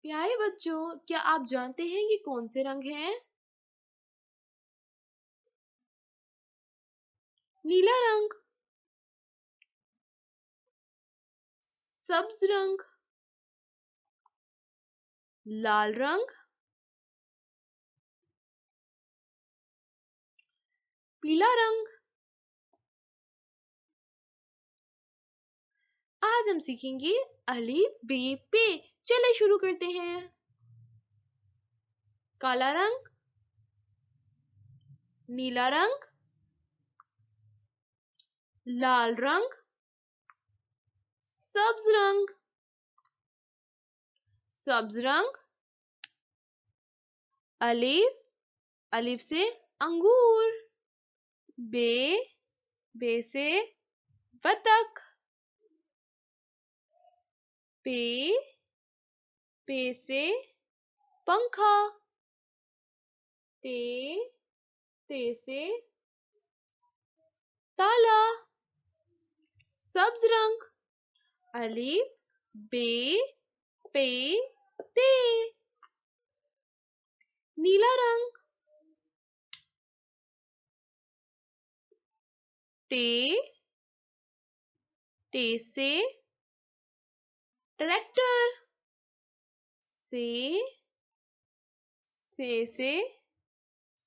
प्यारे बच्चों, क्या आप जानते हैं ये कौन से रंग हैं? नीला रंग, सब्ज रंग, लाल रंग, पीला रंग। आज हम सीखेंगे अलिफ बे पे। चले शुरू करते हैं। काला रंग, नीला रंग, लाल रंग, सब्ज रंग, सब्ज रंग। अलिफ, अलिफ से अंगूर। बे, बे से बतख। पे, पे से पंखा। ते, ते से ताला। सब्ज रंग, अलिफ बे पे ते। नीला रंग, टे, टे से ट्रैक्टर। से से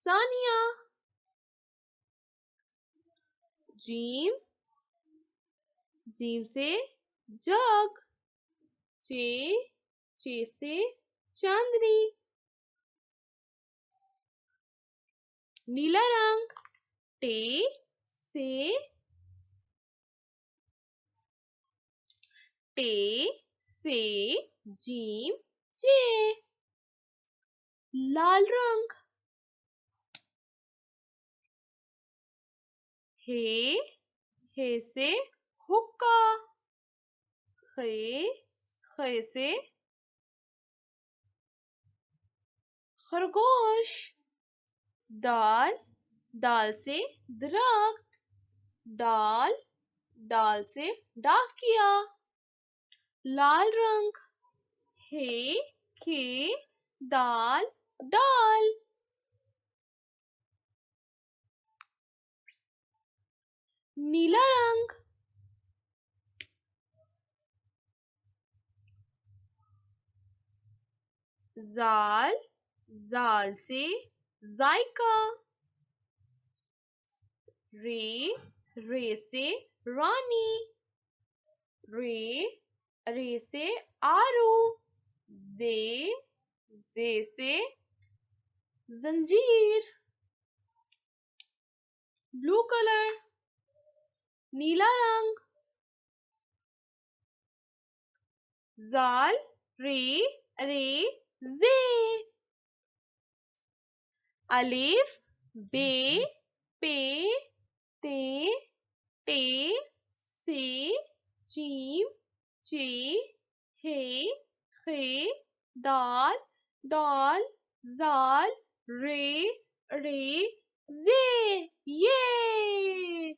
सानिया। जीम, जीम से जग। चे, चे से चांदनी। नीला रंग, टे से जीम चे। लाल रंग, हे से हुक्का। खे से खरगोश। दाल, दाल से दरख्त। डाल, डाल से डाकिया। लाल रंग, खे दाल डाल। नीला रंग, जाल, जाल से जायका। रे से रानी। रे से आरू। जे से जंजीर। ब्लू कलर, नीला रंग। जाल, रे जे। अलिफ बे पे ते टे से जीम चे हे खे दाल डाल जाल रे जे। ये